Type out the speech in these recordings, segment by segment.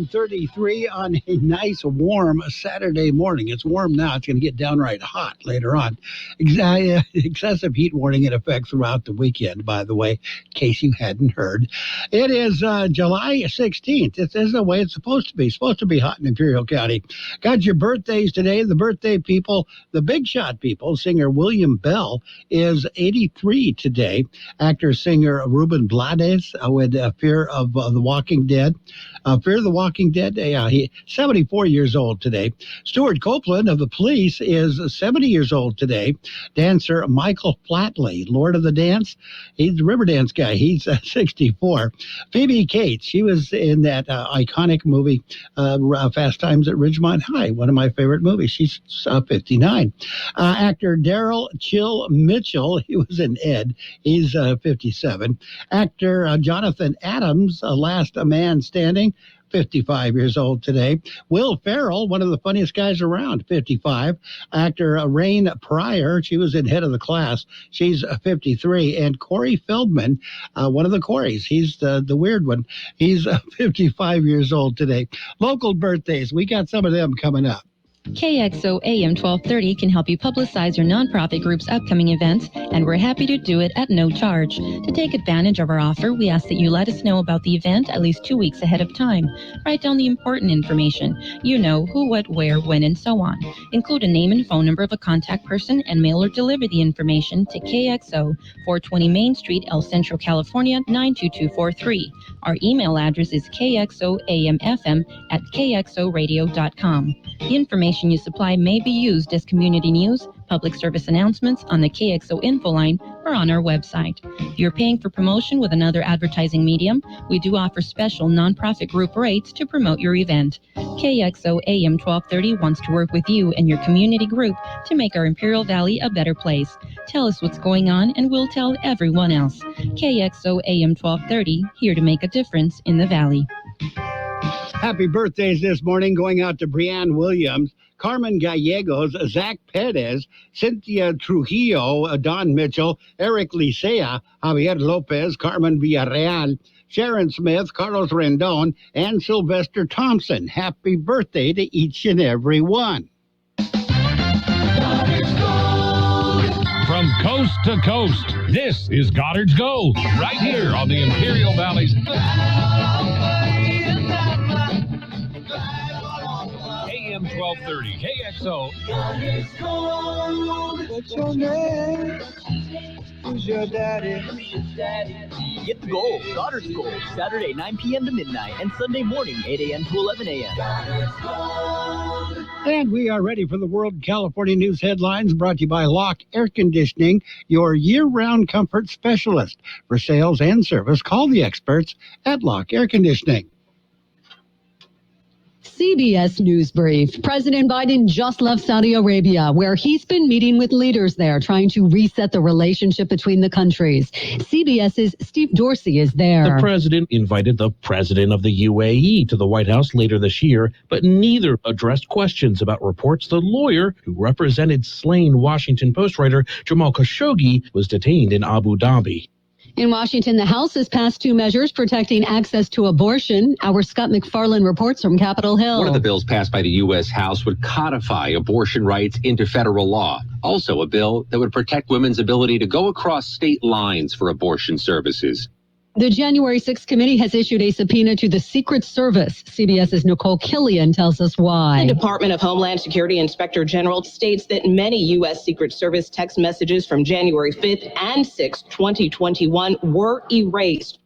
33 on a nice warm Saturday morning. It's warm now. It's going to get downright hot later on. Excessive heat warning in effect throughout the weekend, by the way, in case you hadn't heard. It is July 16th. This is the way it's supposed to be. It's supposed to be hot in Imperial County. Got your birthdays today. The birthday people, the big shot people. Singer William Bell is 83 today. Actor, singer Ruben Blades with Fear of the Walking Dead. Fear of the Walking Dead, he's 74 years old today. Stuart Copeland of the Police is 70 years old today. Dancer Michael Flatley, Lord of the Dance, he's the Riverdance guy. He's 64. Phoebe Cates, she was in that iconic movie, Fast Times at Ridgemont High, one of my favorite movies. She's 59. Actor Daryl Chill Mitchell, he was in Ed. He's 57. Actor Jonathan Adams, Last Man Standing, 55 years old today. Will Ferrell, one of the funniest guys around, 55. Actor Rain Pryor, she was in Head of the Class. She's 53. And Corey Feldman, one of the Coreys, he's the weird one. He's 55 years old today. Local birthdays, we got some of them coming up. Kxo AM 1230 can help you publicize your nonprofit group's upcoming events, and we're happy to do it at no charge. To take advantage of our offer, we ask that you let us know about the event at least 2 weeks ahead of time. Write down the important information. You know, who, what, where, when, and so on. Include a name and phone number of a contact person and mail or deliver the information to KXO, 420 Main Street, El Centro, California, 92243. Our email address is kxoamfm@kxoradio.com. The information you supply may be used as community news, public service announcements on the KXO info line, or on our website. If you're paying for promotion with another advertising medium, we do offer special nonprofit group rates to promote your event. KXO AM 1230 wants to work with you and your community group to make our Imperial Valley a better place. Tell us what's going on and we'll tell everyone else. KXO AM 1230, here to make a difference in the Valley. Happy birthdays this morning going out to Brianne Williams, Carmen Gallegos, Zach Perez, Cynthia Trujillo, Don Mitchell, Eric Licea, Javier Lopez, Carmen Villarreal, Sharon Smith, Carlos Rendon, and Sylvester Thompson. Happy birthday to each and every one. From coast to coast, this is Goddard's Gold, right here on the Imperial Valley's AM 1230 KXO. What's your name? Who's your daddy? Get the gold, Goddard's Gold, Saturday 9 p.m. to midnight and Sunday morning 8 a.m. to 11 a.m. And we are ready for the World California News headlines brought to you by Locke Air Conditioning, your year-round comfort specialist. For sales and service, call the experts at Locke Air Conditioning. CBS News Brief. President Biden just left Saudi Arabia, where he's been meeting with leaders there, trying to reset the relationship between the countries. CBS's Steve Dorsey is there. The president invited the president of the UAE to the White House later this year, but neither addressed questions about reports the lawyer who represented slain Washington Post writer Jamal Khashoggi was detained in Abu Dhabi. In Washington, the House has passed 2 measures protecting access to abortion. Our Scott McFarland reports from Capitol Hill. One of the bills passed by the U.S. House would codify abortion rights into federal law. Also a bill that would protect women's ability to go across state lines for abortion services. The January 6th committee has issued a subpoena to the Secret Service. CBS's Nicole Killian tells us why. The Department of Homeland Security Inspector General states that many U.S. Secret Service text messages from January 5th and 6th, 2021 were erased.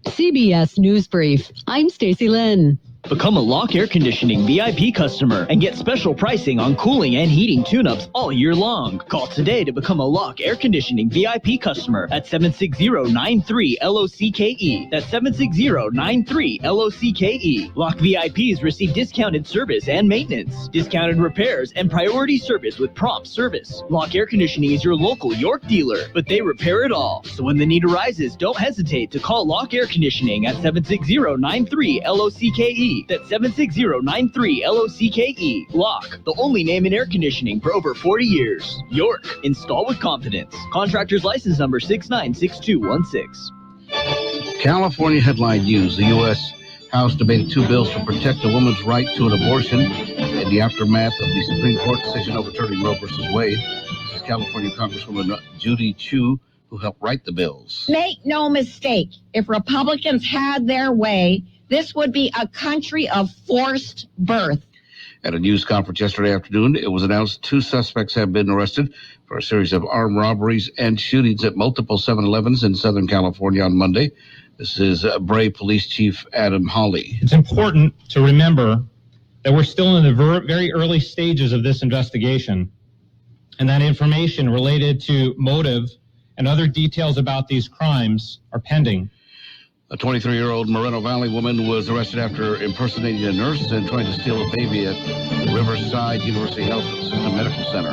CBS News Brief. I'm Stacey Lynn. Become a Locke Air Conditioning VIP customer and get special pricing on cooling and heating tune-ups all year long. Call today to become a Locke Air Conditioning VIP customer at 760-93-LOCKE. That's 760-93-LOCKE. Locke VIPs receive discounted service and maintenance, discounted repairs, and priority service with prompt service. Locke Air Conditioning is your local York dealer, but they repair it all. So when the need arises, don't hesitate to call Locke Air Conditioning at 760-93-LOCKE. That's 760-93-LOCKE. Locke, the only name in air conditioning for over 40 years. York, install with confidence. Contractor's license number 696216. California headline news. The U.S. House debated two bills to protect a woman's right to an abortion in the aftermath of the Supreme Court decision overturning Roe v. Wade. This is California Congresswoman Judy Chu, who helped write the bills. Make no mistake, if Republicans had their way, this would be a country of forced birth. At a news conference yesterday afternoon, it was announced 2 suspects have been arrested for a series of armed robberies and shootings at multiple 7-Elevens in Southern California on Monday. This is Bray Police Chief Adam Hawley. It's important to remember that we're still in the very early stages of this investigation, and that information related to motive and other details about these crimes are pending. A 23-year-old Moreno Valley woman was arrested after impersonating a nurse and trying to steal a baby at Riverside University Health System Medical Center.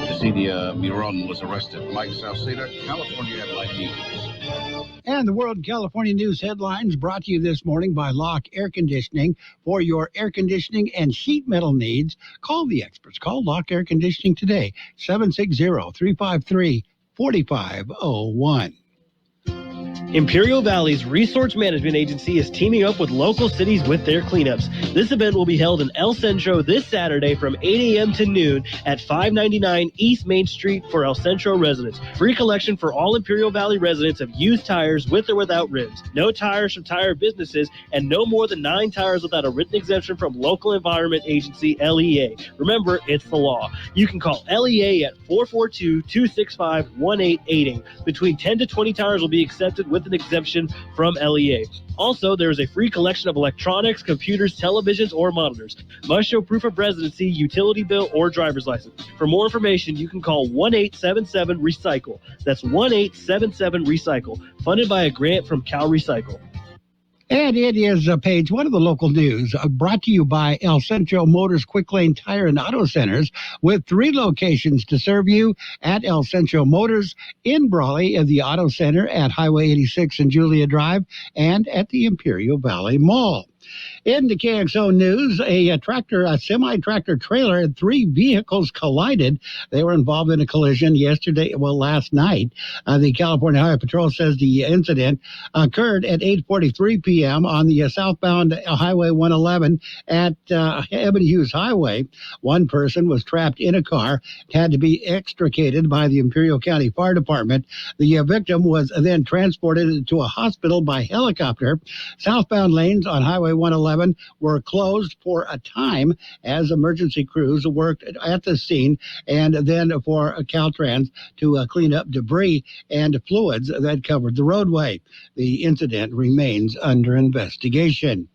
Yesenia Miron was arrested. Mike Salceda, California Headline News. And the World California News headlines brought to you this morning by Locke Air Conditioning. For your air conditioning and sheet metal needs, call the experts. Call Locke Air Conditioning today, 760-353-4501. Imperial Valley's Resource Management Agency is teaming up with local cities with their cleanups. This event will be held in El Centro this Saturday from 8 a.m. to noon at 599 East Main Street for El Centro residents. Free collection for all Imperial Valley residents of used tires with or without rims. No tires from tire businesses and no more than 9 tires without a written exemption from Local Environment Agency, LEA. Remember, it's the law. You can call LEA at 442-265-1888. Between 10 to 20 tires will be accepted with an exemption from LEA. Also, there is a free collection of electronics, computers, televisions, or monitors. Must show proof of residency, utility bill, or driver's license. For more information, you can call 1-877-RECYCLE. That's 1-877-RECYCLE. Funded by a grant from Cal Recycle. And it is page 1 of the local news, brought to you by El Centro Motors Quick Lane Tire and Auto Centers, with 3 locations to serve you at El Centro Motors, in Brawley at the Auto Center at Highway 86 and Julia Drive, and at the Imperial Valley Mall. In the KXO news, a semi-tractor trailer and 3 vehicles collided. They were involved in a collision last night. The California Highway Patrol says the incident occurred at 8:43 p.m. on the southbound Highway 111 at Ebony Hughes Highway. One person was trapped in a car, had to be extricated by the Imperial County Fire Department. The victim was then transported to a hospital by helicopter. Southbound lanes on Highway 111 were closed for a time as emergency crews worked at the scene, and then for Caltrans to clean up debris and fluids that covered the roadway. The incident remains under investigation.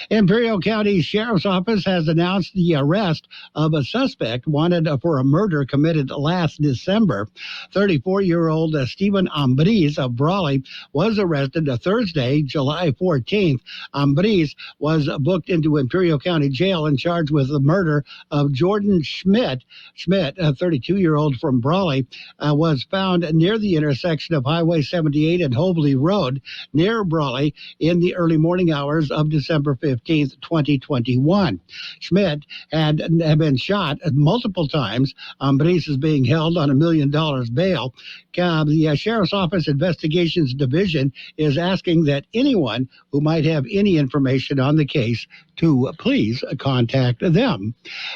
Imperial County Sheriff's Office has announced the arrest of a suspect wanted for a murder committed last December. 34-year-old Stephen Ambriz of Brawley was arrested Thursday, July 14th. Ambriz was booked into Imperial County Jail and charged with the murder of Jordan Schmidt. Schmidt, a 32-year-old from Brawley, was found near the intersection of Highway 78 and Hobley Road near Brawley in the early morning hours of December 15th, 2021. Schmidt had been shot multiple times. Ambriz is being held on $1 million bail. The Sheriff's Office Investigations Division is asking that anyone who might have any information on the case to please contact them.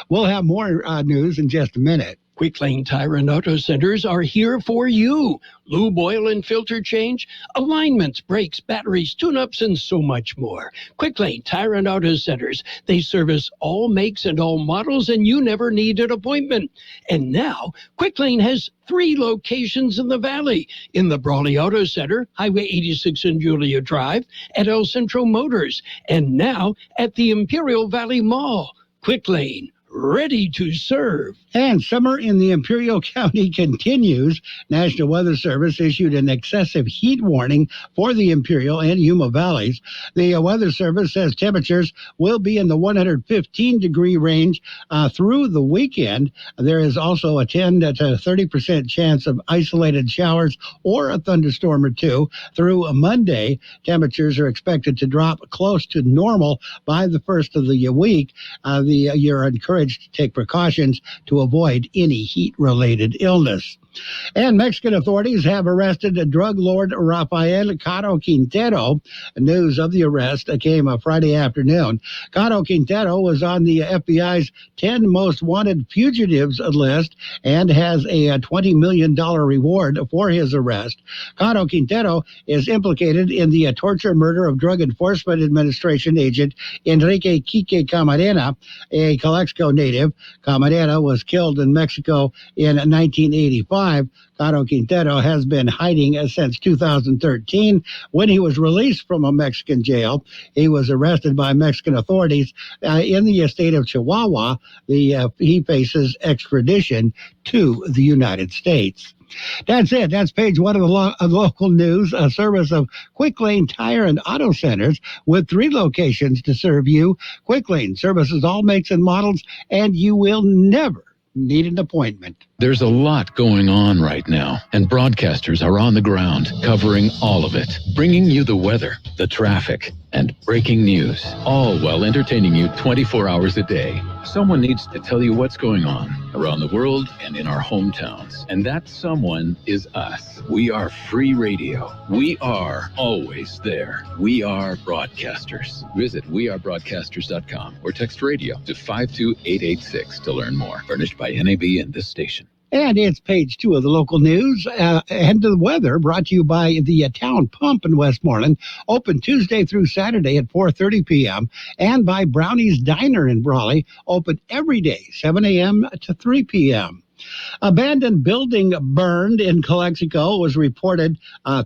We'll have more news in just a minute. Quick Lane Tire and Auto Centers are here for you. Lube, oil, and filter change, alignments, brakes, batteries, tune-ups, and so much more. Quick Lane Tire and Auto Centers. They service all makes and all models, and you never need an appointment. And now, Quick Lane has 3 locations in the Valley. In the Brawley Auto Center, Highway 86 and Julia Drive, at El Centro Motors, and now at the Imperial Valley Mall. Quick Lane, ready to serve. And summer in the Imperial County continues. National Weather Service issued an excessive heat warning for the Imperial and Yuma valleys. The Weather Service says temperatures will be in the 115-degree range through the weekend. There is also a 10 to 30% chance of isolated showers or a thunderstorm or two through Monday. Temperatures are expected to drop close to normal by the first of the week. You're encouraged to take precautions to avoid any heat-related illness. And Mexican authorities have arrested drug lord Rafael Caro Quintero. News of the arrest came Friday afternoon. Caro Quintero was on the FBI's 10 most wanted fugitives list and has a $20 million reward for his arrest. Caro Quintero is implicated in the torture murder of Drug Enforcement Administration agent Enrique Quique Camarena, a Calexico native. Camarena was killed in Mexico in 1985. Caro Quintero has been hiding since 2013. When he was released from a Mexican jail, he was arrested by Mexican authorities in the state of Chihuahua. He faces extradition to the United States. That's it. That's page one of the local news, a service of Quick Lane Tire and Auto Centers with 3 locations to serve you. Quick Lane services all makes and models, and you will never need an appointment. There's a lot going on right now, and broadcasters are on the ground covering all of it, bringing you the weather, the traffic, and breaking news, all while entertaining you 24 hours a day. Someone needs to tell you what's going on around the world and in our hometowns, and that someone is us. We are free radio. We are always there. We are broadcasters. Visit wearebroadcasters.com or text radio to 52886 to learn more. Furnished by NAB and this station. And it's page 2 of the local news and the weather, brought to you by the Town Pump in Westmoreland, open Tuesday through Saturday at 4:30 p.m., and by Brownie's Diner in Brawley, open every day, 7 a.m. to 3 p.m. Abandoned building burned in Calexico was reported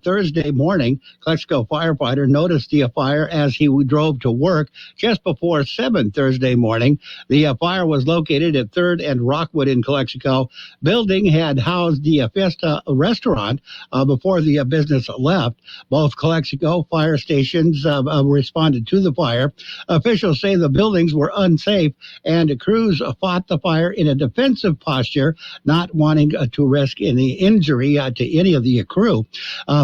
Thursday morning. Calexico firefighter noticed the fire as he drove to work just before 7 Thursday morning. The fire was located at 3rd and Rockwood in Calexico. Building had housed the Fiesta restaurant before the business left. Both Calexico fire stations responded to the fire. Officials say the buildings were unsafe, and crews fought the fire in a defensive posture, not wanting to risk any injury to any of the crew.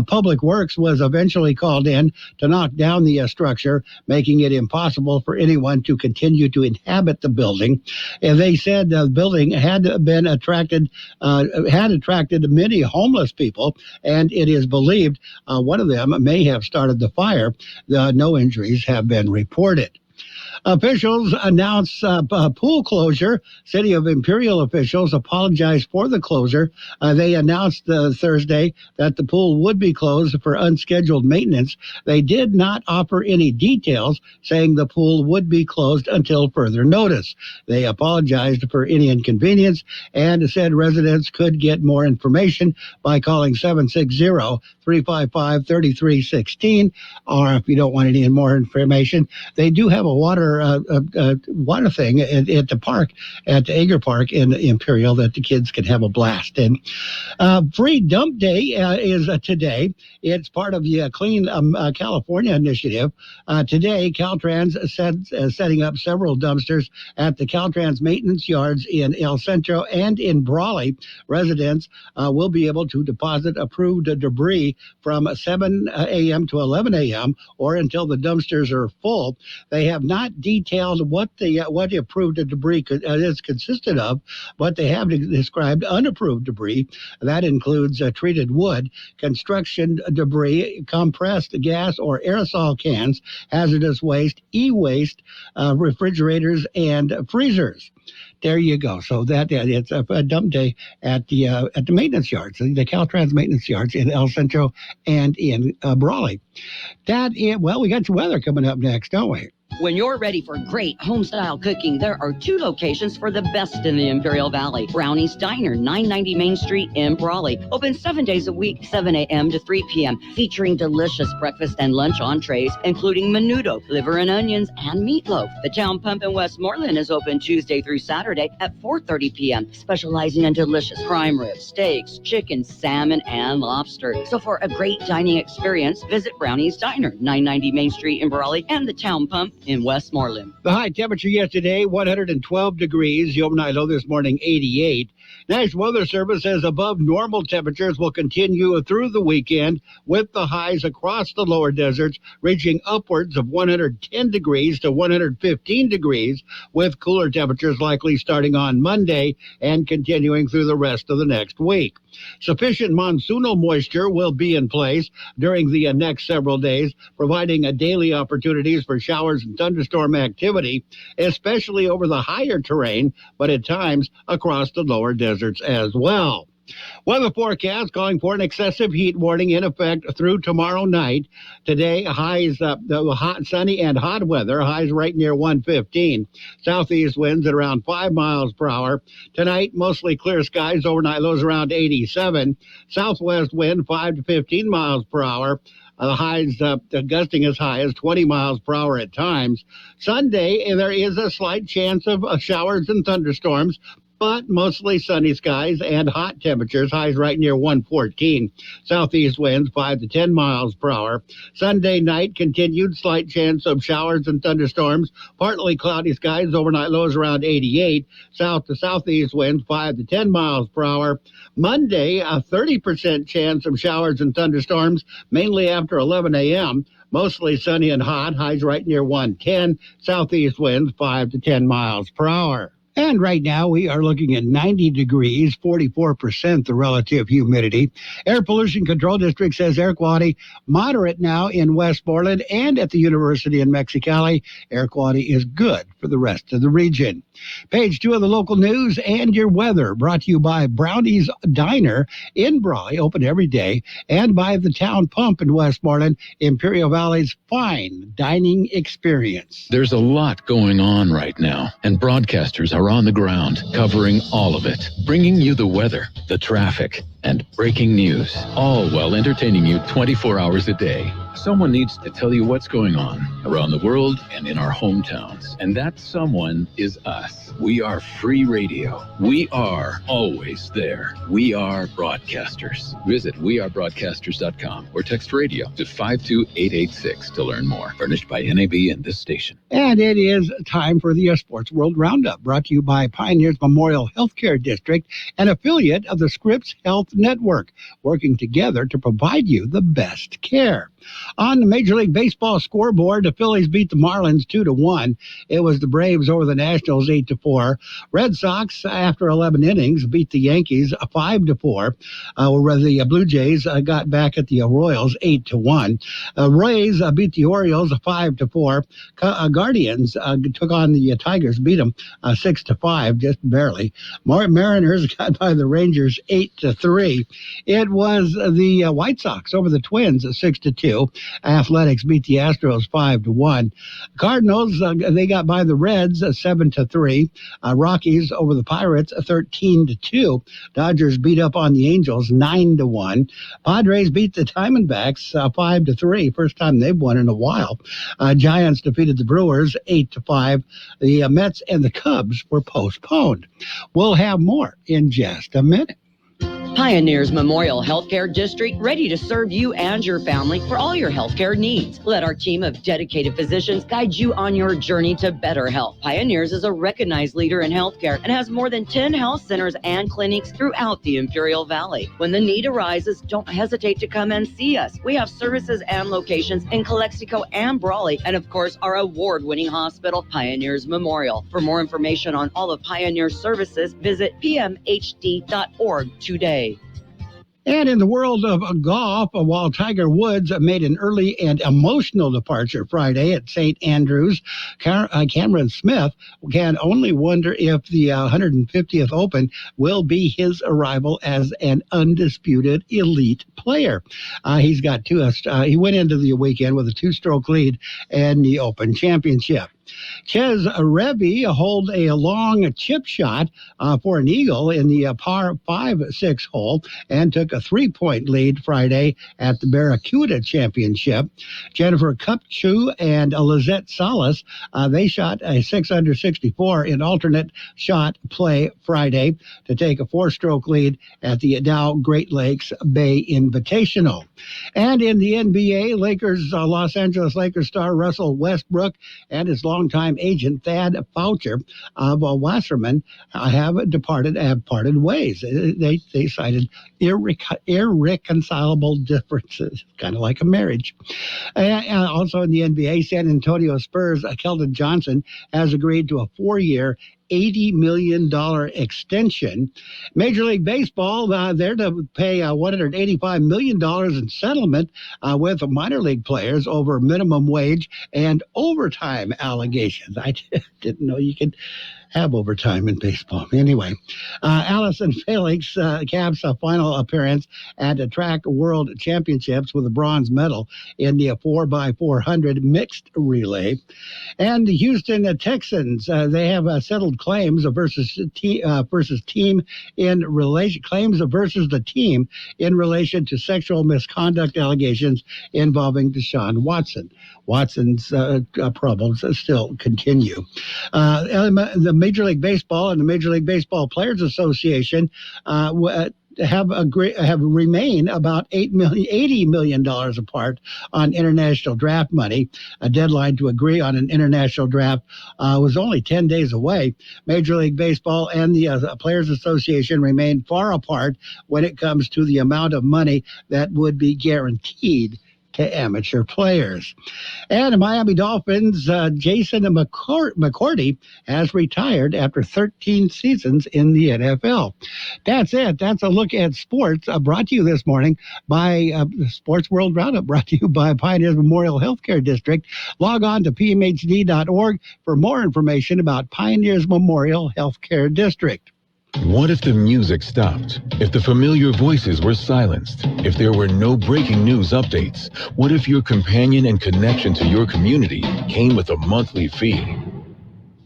Public Works was eventually called in to knock down the structure, making it impossible for anyone to continue to inhabit the building. And they said the building had attracted many homeless people, and it is believed one of them may have started the fire. No injuries have been reported. Officials announced pool closure. City of Imperial officials apologized for the closure. They announced Thursday that the pool would be closed for unscheduled maintenance. They did not offer any details, saying the pool would be closed until further notice. They apologized for any inconvenience and said residents could get more information by calling 760-355-3316. Or if you don't want any more information, they do have a water thing at the park, at the Ager Park in Imperial, that the kids can have a blast in. Free Dump Day is today. It's part of the Clean California initiative. Today, Caltrans setting up several dumpsters at the Caltrans maintenance yards in El Centro and in Brawley. Residents will be able to deposit approved debris from 7 a.m. to 11 a.m. or until the dumpsters are full. They have not detailed what the approved debris is consisted of, but they have described unapproved debris. That includes treated wood, construction debris, compressed gas or aerosol cans, hazardous waste, e-waste, refrigerators, and freezers. There you go. So it's a dump day at the maintenance yards, the Caltrans maintenance yards in El Centro and in Brawley. We got some weather coming up next, don't we? When you're ready for great home-style cooking, there are 2 locations for the best in the Imperial Valley. Brownie's Diner, 990 Main Street in Brawley. Open 7 days a week, 7 a.m. to 3 p.m., featuring delicious breakfast and lunch entrees, including menudo, liver and onions, and meatloaf. The Town Pump in Westmoreland is open Tuesday through Saturday at 4:30 p.m., specializing in delicious prime ribs, steaks, chicken, salmon, and lobster. So for a great dining experience, visit Brownie's Diner, 990 Main Street in Brawley, and the Town Pump in Westmoreland. The high temperature yesterday, 112 degrees. The overnight low this morning, 88. National Weather Service says above normal temperatures will continue through the weekend, with the highs across the lower deserts reaching upwards of 110 degrees to 115 degrees, with cooler temperatures likely starting on Monday and continuing through the rest of the next week. Sufficient monsoonal moisture will be in place during the next several days, providing daily opportunities for showers and thunderstorm activity, especially over the higher terrain, but at times across the lower deserts as well. Weather forecast calling for an excessive heat warning in effect through tomorrow night. Today, highs, hot, sunny and hot weather, highs right near 115. Southeast winds at around 5 miles per hour. Tonight, mostly clear skies, overnight lows around 87. Southwest wind 5 to 15 miles per hour. Highs gusting as high as 20 miles per hour at times. Sunday, there is a slight chance of showers and thunderstorms, but mostly sunny skies and hot temperatures, highs right near 114. Southeast winds 5 to 10 miles per hour. Sunday night, continued slight chance of showers and thunderstorms, partly cloudy skies, overnight lows around 88. South to southeast winds 5 to 10 miles per hour. Monday, a 30% chance of showers and thunderstorms, mainly after 11 a.m. Mostly sunny and hot, highs right near 110. Southeast winds 5 to 10 miles per hour. And right now we are looking at 90 degrees, 44% the relative humidity. Air Pollution Control District says air quality moderate now in Westmoreland and at the University in Mexicali. Air quality is good for the rest of the region. Page 2 of the local news and your weather, brought to you by Brownie's Diner in Brawley, open every day, and by the Town Pump in Westmoreland, Imperial Valley's fine dining experience. There's a lot going on right now, and broadcasters are on the ground covering all of it, bringing you the weather, the traffic, and breaking news, all while entertaining you 24 hours a day. Someone needs to tell you what's going on around the world and in our hometowns. And that someone is us. We are free radio. We are always there. We are broadcasters. Visit wearebroadcasters.com or text radio to 52886 to learn more. Furnished by NAB and this station. And it is time for the Sports World Roundup, brought to you by Pioneers Memorial Healthcare District, an affiliate of the Scripps Health Network, working together to provide you the best care. On the Major League Baseball scoreboard, the Phillies beat the Marlins 2-1. It was the Braves over the Nationals 8-4. Red Sox, after 11 innings, beat the Yankees 5-4. Where the Blue Jays got back at the Royals 8-1. Rays beat the Orioles 5-4. Guardians took on the Tigers, beat them 6-5, just barely. Mariners got by the Rangers 8-3. It was the White Sox over the Twins 6-2. Athletics beat the Astros 5-1. Cardinals, they got by the Reds 7-3. Rockies over the Pirates 13-2. Dodgers beat up on the Angels 9-1. Padres beat the Diamondbacks 5-3. First time they've won in a while. Giants defeated the Brewers 8-5. The Mets and the Cubs were postponed. We'll have more in just a minute. Pioneers Memorial Healthcare District, ready to serve you and your family for all your healthcare needs. Let our team of dedicated physicians guide you on your journey to better health. Pioneers is a recognized leader in healthcare and has more than 10 health centers and clinics throughout the Imperial Valley. When the need arises, don't hesitate to come and see us. We have services and locations in Calexico and Brawley, and of course, our award-winning hospital, Pioneers Memorial. For more information on all of Pioneer's services, visit pmhd.org today. And in the world of golf, while Tiger Woods made an early and emotional departure Friday at St. Andrews, Cameron Smith can only wonder if the 150th Open will be his arrival as an undisputed elite player. He went into the weekend with a 2-stroke lead in the Open Championship. Ches Reavie holed a long chip shot for an eagle in the par 5-6 hole and took a 3-point lead Friday at the Barracuda Championship. Jennifer Kupcho and Lizette Salas, they shot a 6-under 64 in alternate shot play Friday to take a 4-stroke lead at the Dow Great Lakes Bay Invitational. And in the NBA, Los Angeles Lakers star Russell Westbrook and his longtime agent Thad Foucher of Wasserman have parted ways. They cited irreconcilable differences, kind of like a marriage. And also in the NBA, San Antonio Spurs, Keldon Johnson has agreed to a 4-year, $80 million extension. Major League Baseball, they're to pay $185 million in settlement with minor league players over minimum wage and overtime allegations. I didn't know you could have overtime in baseball. Anyway, Allison Felix caps a final appearance at the Track World Championships with a bronze medal in the 4x400 mixed relay. And the Houston Texans, they have settled claims versus the team in relation to sexual misconduct allegations involving Deshaun Watson. Watson's problems still continue. The Major League Baseball and the Major League Baseball Players Association have remained about $80 million apart on international draft money. A deadline to agree on an international draft was only 10 days away. Major League Baseball and the Players Association remain far apart when it comes to the amount of money that would be guaranteed to amateur players. And the Miami Dolphins, Jason McCourty has retired after 13 seasons in the NFL. That's it. That's a look at sports brought to you this morning by Sports World Roundup, brought to you by Pioneers Memorial Healthcare District. Log on to pmhd.org for more information about Pioneers Memorial Healthcare District. What if the music stopped? If the familiar voices were silenced? If there were no breaking news updates? What if your companion and connection to your community came with a monthly fee?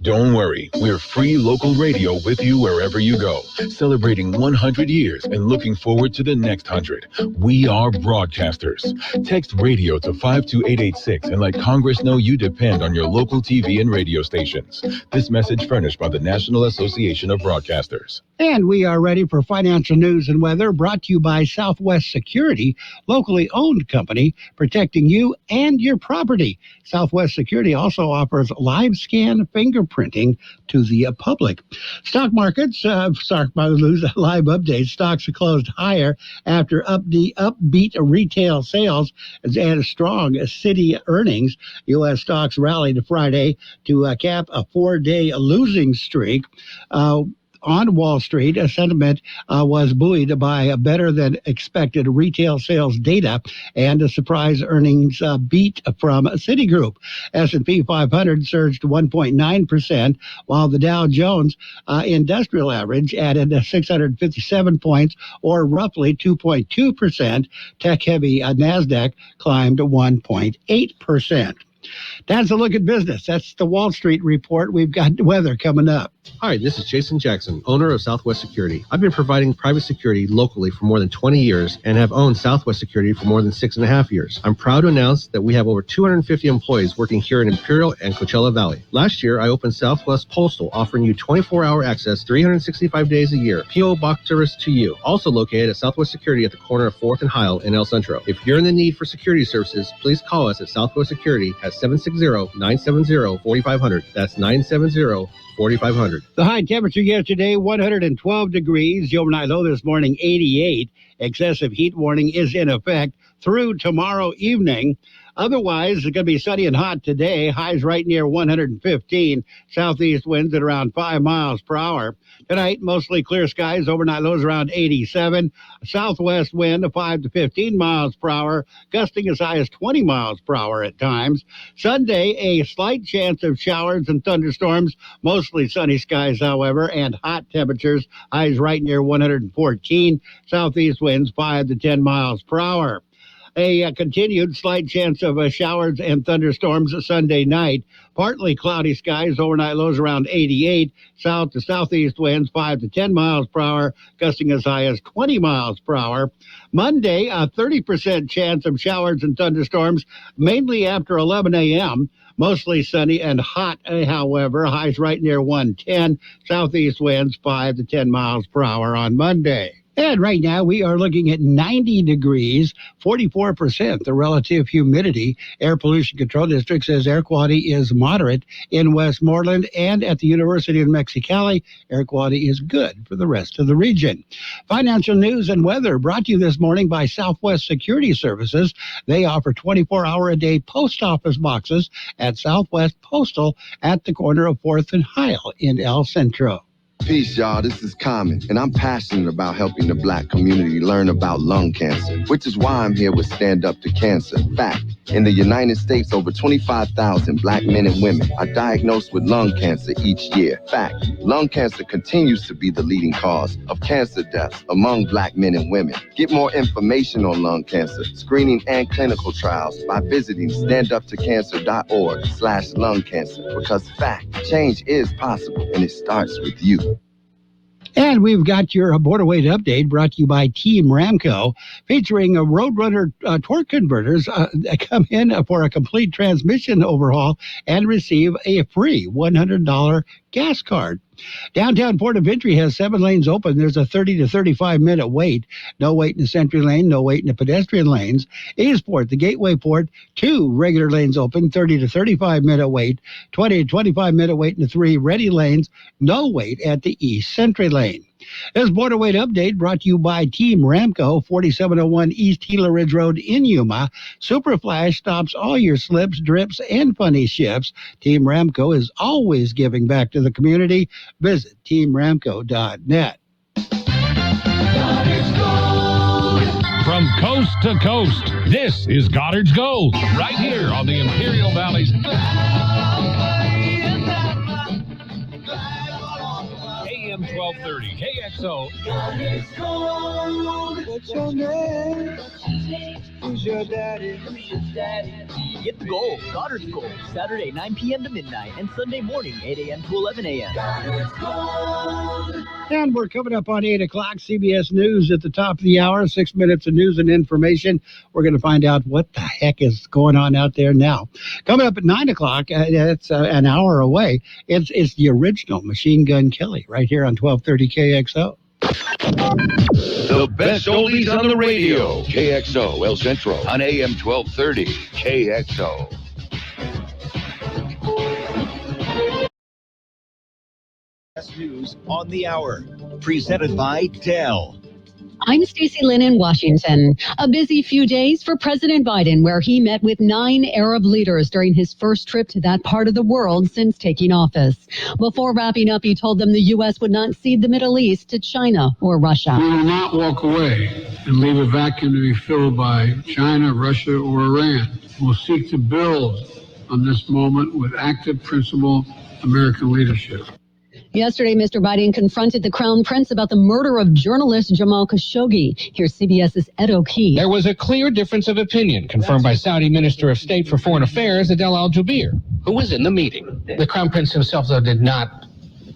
Don't worry, we're free local radio with you wherever you go, celebrating 100 years and looking forward to the next 100. We are broadcasters. Text radio to 52886 and let Congress know you depend on your local TV and radio stations. This message furnished by the National Association of Broadcasters. And we are ready for financial news and weather, brought to you by Southwest Security, locally owned company protecting you and your property. Southwest Security also offers live scan fingerprinting to the public. Stock markets, live updates. Stocks closed higher after upbeat retail sales and strong city earnings. U.S. stocks rallied Friday to cap a 4-day losing streak. On Wall Street, sentiment was buoyed by better than expected retail sales data and a surprise earnings beat from Citigroup. S&P 500 surged 1.9%, while the Dow Jones Industrial Average added 657 points, or roughly 2.2%. Tech-heavy NASDAQ climbed 1.8%. That's a look at business. That's the Wall Street report. We've got weather coming up. Hi, this is Jason Jackson, owner of Southwest Security. I've been providing private security locally for more than 20 years and have owned Southwest Security for more than 6.5 years. I'm proud to announce that we have over 250 employees working here in Imperial and Coachella Valley. Last year, I opened Southwest Postal, offering you 24-hour access 365 days a year. P.O. Box service to you. Also located at Southwest Security at the corner of 4th and Heil in El Centro. If you're in the need for security services, please call us at Southwest Security at 760-970-4500. That's 970-4500. The high temperature yesterday, 112 degrees. The overnight low this morning, 88. Excessive heat warning is in effect through tomorrow evening. Otherwise, it's going to be sunny and hot today. Highs right near 115. Southeast winds at around 5 miles per hour. Tonight, mostly clear skies. Overnight lows around 87. Southwest wind of 5 to 15 miles per hour, gusting as high as 20 miles per hour at times. Sunday, a slight chance of showers and thunderstorms. Mostly sunny skies, however, and hot temperatures. Highs right near 114. Southeast winds 5 to 10 miles per hour. A continued slight chance of showers and thunderstorms Sunday night. Partly cloudy skies, overnight lows around 88. South to southeast winds 5 to 10 miles per hour, gusting as high as 20 miles per hour. Monday, a 30% chance of showers and thunderstorms, mainly after 11 a.m. Mostly sunny and hot, however. Highs right near 110. Southeast winds 5 to 10 miles per hour on Monday. And right now we are looking at 90 degrees, 44% the relative humidity. Air Pollution Control District says air quality is moderate in Westmoreland and at the University of Mexicali. Air quality is good for the rest of the region. Financial news and weather brought to you this morning by Southwest Security Services. They offer 24-hour-a-day post office boxes at Southwest Postal at the corner of 4th and Heil in El Centro. Peace, y'all. This is Common, and I'm passionate about helping the Black community learn about lung cancer, which is why I'm here with Stand Up to Cancer. Fact, in the United States, over 25,000 Black men and women are diagnosed with lung cancer each year. Fact, lung cancer continues to be the leading cause of cancer deaths among Black men and women. Get more information on lung cancer, screening, and clinical trials by visiting standuptocancer.org/lung cancer, because fact, change is possible, and it starts with you. And we've got your border weight update brought to you by Team Ramco, featuring a Roadrunner torque converters that come in for a complete transmission overhaul and receive a free $100 gas card. Downtown Port of Entry has 7 lanes open. There's a 30 to 35 minute wait. No wait in the Century Lane, no wait in the pedestrian lanes. Eastport, the Gateway Port, 2 regular lanes open, 30 to 35 minute wait. 20 to 25 minute wait in the 3 ready lanes. No wait at the East Century Lane. This border weight update brought to you by Team Ramco, 4701 East Gila Ridge Road in Yuma. Super Flash stops all your slips, drips, and funny shifts. Team Ramco is always giving back to the community. Visit teamramco.net. From coast to coast, this is Goddard's Gold, right here on the Imperial Valley's AM 1230 KXO. What's your name? Who's your daddy? Get the gold, Goddard's Gold, Saturday 9 p.m. to midnight and Sunday morning 8 a.m. to 11 a.m. And we're coming up on 8 o'clock. CBS News at the top of the hour, 6 minutes of news and information. We're going to find out what the heck is going on out there now. Coming up at 9 o'clock, it's an hour away. It's the original Machine Gun Kelly right here on 1230 KXO. The best oldies on the radio. KXO El Centro on AM 1230 KXO. Best news on the hour. Presented by Gale. I'm Stacey Lynn in Washington. A busy few days for President Biden, where he met with 9 Arab leaders during his first trip to that part of the world since taking office. Before wrapping up, he told them the U.S. would not cede the Middle East to China or Russia. We will not walk away and leave a vacuum to be filled by China, Russia, or Iran. We'll seek to build on this moment with active, principled American leadership. Yesterday, Mr. Biden confronted the Crown Prince about the murder of journalist Jamal Khashoggi. Here's CBS's Ed O'Keefe. There was a clear difference of opinion confirmed by Saudi Minister of State for Foreign Affairs Adel Al-Jubeir, who was in the meeting. The Crown Prince himself, though, did not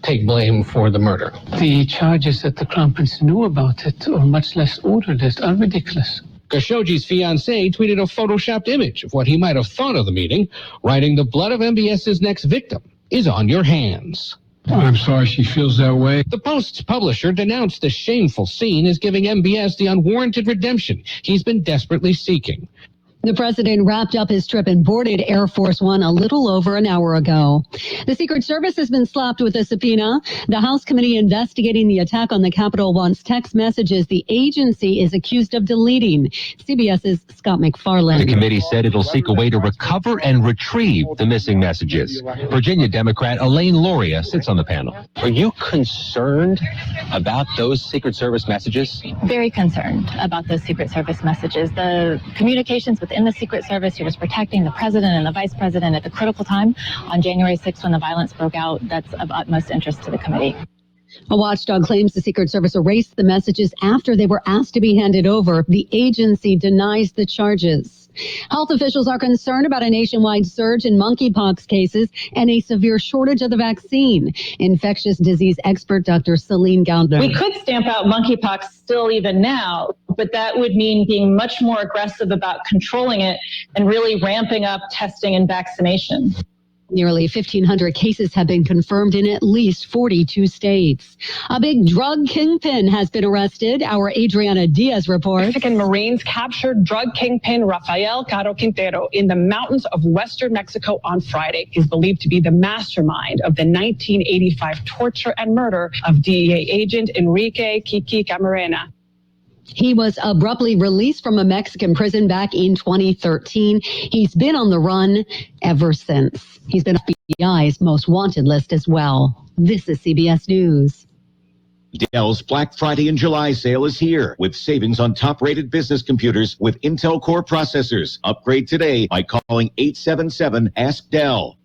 take blame for the murder. The charges that the Crown Prince knew about it, or much less ordered it, are ridiculous. Khashoggi's fiancée tweeted a photoshopped image of what he might have thought of the meeting, writing, "The blood of MBS's next victim is on your hands." I'm sorry she feels that way. The Post's publisher denounced the shameful scene as giving MBS the unwarranted redemption he's been desperately seeking. The president wrapped up his trip and boarded Air Force One a little over an hour ago. The Secret Service has been slapped with a subpoena. The House committee investigating the attack on the Capitol wants text messages the agency is accused of deleting. CBS's Scott McFarland. The committee said it'll seek a way to recover and retrieve the missing messages. Virginia Democrat Elaine Loria sits on the panel. Are you concerned about those Secret Service messages? Very concerned about those Secret Service messages. The communications within the Secret Service, who was protecting the president and the vice president at the critical time on January 6th when the violence broke out, that's of utmost interest to the committee. A watchdog claims the Secret Service erased the messages after they were asked to be handed over. The agency denies the charges. Health officials are concerned about a nationwide surge in monkeypox cases and a severe shortage of the vaccine. Infectious disease expert Dr. Celine Goddard. We could stamp out monkeypox still even now, but that would mean being much more aggressive about controlling it and really ramping up testing and vaccination. Nearly 1,500 cases have been confirmed in at least 42 states. A big drug kingpin has been arrested. Our Adriana Diaz reports. Mexican Marines captured drug kingpin Rafael Caro Quintero in the mountains of western Mexico on Friday. He's believed to be the mastermind of the 1985 torture and murder of DEA agent Enrique Kiki Camarena. He was abruptly released from a Mexican prison back in 2013. He's been on the run ever since. He's been on FBI's most wanted list as well. This is CBS News. Dell's Black Friday and July sale is here with savings on top-rated business computers with Intel Core processors. Upgrade today by calling 877-ASK-DELL.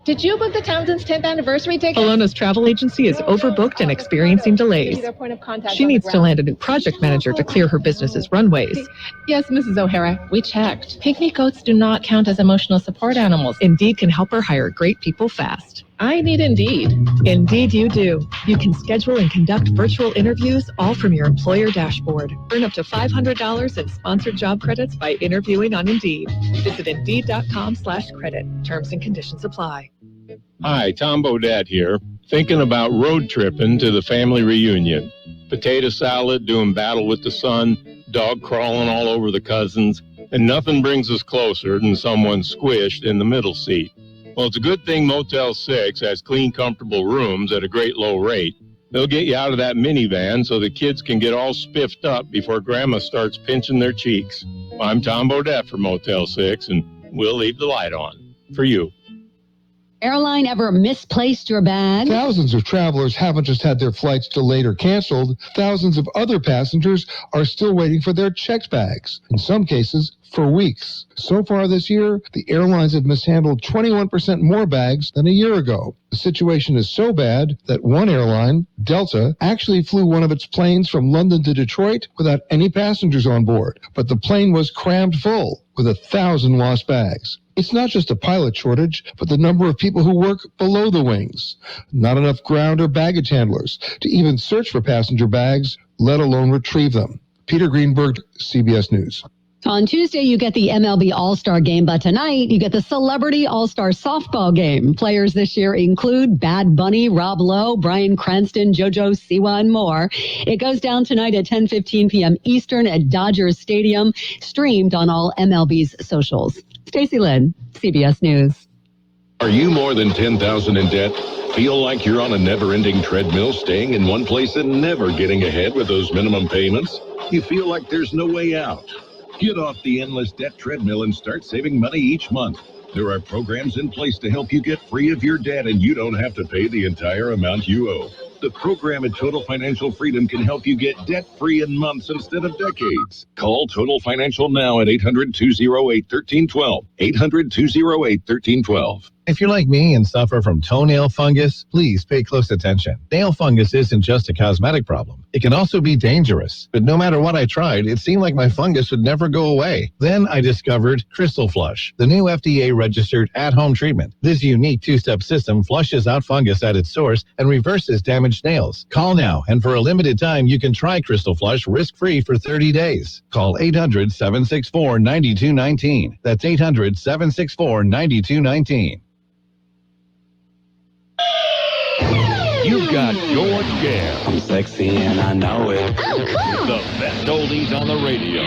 Did you book the Townsend's 10th anniversary ticket? Alona's travel agency is overbooked and experiencing delays. She needs to land a new project manager to clear her business's runways. Yes, Mrs. O'Hara, we checked. Pygmy goats do not count as emotional support animals. Indeed can help her hire great people fast. I need Indeed. Indeed you do. You can schedule and conduct virtual interviews all from your employer dashboard. Earn up to $500 in sponsored job credits by interviewing on Indeed. Visit Indeed.com/credit. Terms and conditions apply. Hi, Tom Bodette here. Thinking about road tripping to the family reunion. Potato salad, doing battle with the sun, dog crawling all over the cousins, and nothing brings us closer than someone squished in the middle seat. Well, it's a good thing Motel 6 has clean, comfortable rooms at a great low rate. They'll get you out of that minivan so the kids can get all spiffed up before Grandma starts pinching their cheeks. I'm Tom Bodette for Motel 6, and we'll leave the light on for you. Airline ever misplaced your bag? Thousands of travelers haven't just had their flights delayed or canceled. Thousands of other passengers are still waiting for their checked bags, in some cases for weeks. So far this year, the airlines have mishandled 21% more bags than a year ago. The situation is so bad that one airline, Delta, actually flew one of its planes from London to Detroit without any passengers on board. But the plane was crammed full with 1,000 lost bags. It's not just a pilot shortage, but the number of people who work below the wings. Not enough ground or baggage handlers to even search for passenger bags, let alone retrieve them. Peter Greenberg, CBS News. On Tuesday, you get the MLB All-Star Game, but tonight you get the Celebrity All-Star Softball Game. Players this year include Bad Bunny, Rob Lowe, Bryan Cranston, JoJo Siwa, and more. It goes down tonight at 10:15 p.m. Eastern at Dodgers Stadium, streamed on all MLB's socials. Stacey Lynn, CBS News. Are you more than $10,000 in debt? Feel like you're on a never-ending treadmill, staying in one place and never getting ahead with those minimum payments? You feel like there's no way out? Get off the endless debt treadmill and start saving money each month. There are programs in place to help you get free of your debt, and you don't have to pay the entire amount you owe. The program at Total Financial Freedom can help you get debt-free in months instead of decades. Call Total Financial now at 800-208-1312. 800-208-1312. If you're like me and suffer from toenail fungus, please pay close attention. Nail fungus isn't just a cosmetic problem. It can also be dangerous. But no matter what I tried, it seemed like my fungus would never go away. Then I discovered Crystal Flush, the new FDA-registered at-home treatment. This unique two-step system flushes out fungus at its source and reverses damaged nails. Call now, and for a limited time, you can try Crystal Flush risk-free for 30 days. Call 800-764-9219. That's 800-764-9219. You've got George Gale. I'm sexy and I know it. The best oldies on the radio.